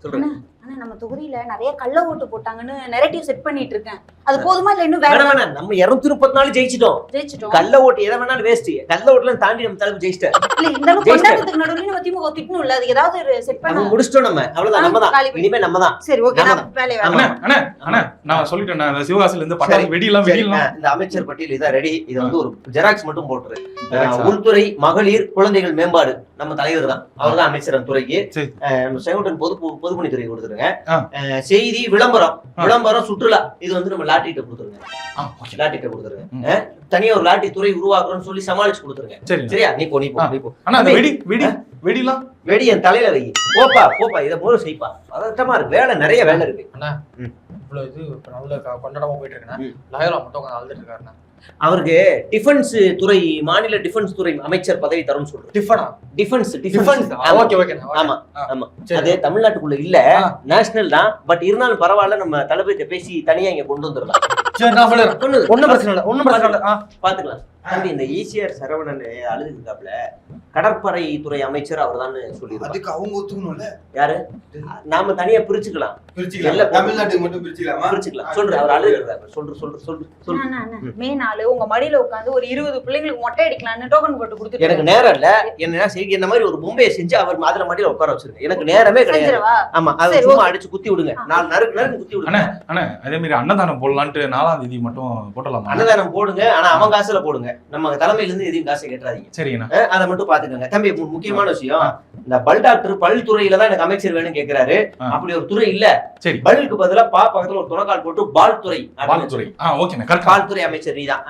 சொல்றேன். ஆனா நம்ம தொகுதியில நிறைய கள்ள ஓட்டு போட்டாங்கன்னு நெரேட்டிவ் செட் பண்ணிட்டு இருக்கேன். அது போதுமா இல்ல இன்னும் வேற? வேணாம், நம்ம 234 ஜெயிச்சிட்டோம். கள்ள ஓட்டு எதை வேணாலும் வேஸ்ட். கள்ள ஓட்டுலாம் தாண்டி நம்ம தலைப்பு ஜெயிச்சிட்டேன். இல்ல இந்த அளவுக்கு கொண்டாட்டத்துக்கு நடுவுல நம்ம திமுக திட்டணும்ல, அது ஏதாவது செட் பண்ண நம்ம முடிச்சிட்டோம். நம்ம அவ்வளவுதான், நம்ம தான் இனிமே நம்ம தான். சரி ஓகே, நான் வேலைய அண்ணா நான் சொல்லிட்டேன். நான் சிவகாசில இருந்து பட்டாசு வெடிலாம் இந்த அமைச்சர் பட்டியல் இதான் ரெடி. இது வந்து ஒரு ஜெராக்ஸ் மட்டும் போட்டுரு. உள்துறை மகளிர் குழந்தைகள் மேம்பாடு நம்ம தலைவர் தான், அவர் தான் அமைச்சர் அந்த துறைக்கு. நம்ம செங்கோட்டன் பொதுப்பணித்துறை கொடுத்துருங்க. செய்தி விளம்பரம் சுற்றுலா இது வந்து நம்ம லாட்டிட்ட கொடுத்துருங்க. லாட்டிட்ட கொடுத்துருங்க. தனியா ஒரு லாட்டி துறை உருவாக்குறோம்னு சொல்லி சமாளிச்சு கொடுத்துருங்க. சரியா? நீ போ. வெடி என் தலையில வை. போப்பா இதை போல செய்ப்பா. பதட்டமா இருக்கு, நிறைய வேலை இருக்கு. இவ்வளவு இது நல்ல கொண்டாடமா போயிட்டு இருக்குன்னா லாயரா மட்டும் அழுதுட்டு இருக்காருண்ணா. அவருக்கு டிஃபென்ஸ் துறை, மாநில டிஃபென்ஸ் துறை அமைச்சர் பதவி தரும்னு சொல்றேன். டிஃபென்ஸ். ஆமா. அது தமிழ்நாட்டுக்குள்ள இல்ல, நேஷனல் தான். பட் இருந்தாலும் பரவாயில்ல, நம்ம தளபதியை பேசி தனியா இங்க கொண்டு வந்துடலாம். ஒண்ணும் பிரச்சனை இல்ல. பாத்துக்கலாம். தம்பி, இந்த ஈசிஆர் சரவணன் அழுதுக்காப்ல கடற்படை துறை அமைச்சர் அவர் தான் சொல்லிடுவாங்க. அதுக்கு அவங்க ஒத்துக்கணும்ல. யாரு? நாம தனியா பிரிச்சுக்கலாம். தமிழ்நாட்டுக்கு மட்டும் பிரிச்சுக்கலாம். சொல்ற அவர் அழுதுறாரு. சொல்லு. மெயின் ஆளு உங்க மடியில உட்கார்ந்து ஒரு 20 பிள்ளைங்களுக்கு மொட்டை அடிக்கலாம்னு டோக்கன் போட்டு கொடுத்துட்டு எனக்கு நேரம் இல்ல. என்ன மாதிரி ஒரு பொம்மையை செஞ்சு அவர் மாதிரி மடியில உட்கார வச்சிருக்கேன். எனக்கு நேரமே கிடையாது. ஆமா, அது சும்மா அடிச்சு குத்தி விடுங்க. 4 நறுக்கு குத்தி விடுங்க. அதே மாதிரி அன்னதானம் போடலான்ட்டு 4ஆம் தேதி மட்டும் போடலாம். அன்னதானம் போடுங்க, ஆனா அவன் காசுல போடுங்க. நம்ம தலைமையில இருந்து எதையும் காசை கேட்டாதீங்க. சரிங்கண்ணா, அதை மட்டும் பாத்துக்கோங்க. தம்பி, முக்கியமான விஷயம், இந்த பல் டாக்டர் பல்துறையில தான் எனக்கு அமைச்சர் வேணும்னு கேக்குறாரு. அப்படி ஒரு துறை இல்ல. சரி, பல்லுக்கு பதிலா பக்கத்துல ஒரு துணைக்கால் போட்டு பால் துறை. பால் துறை அமைச்சர் நீதான்.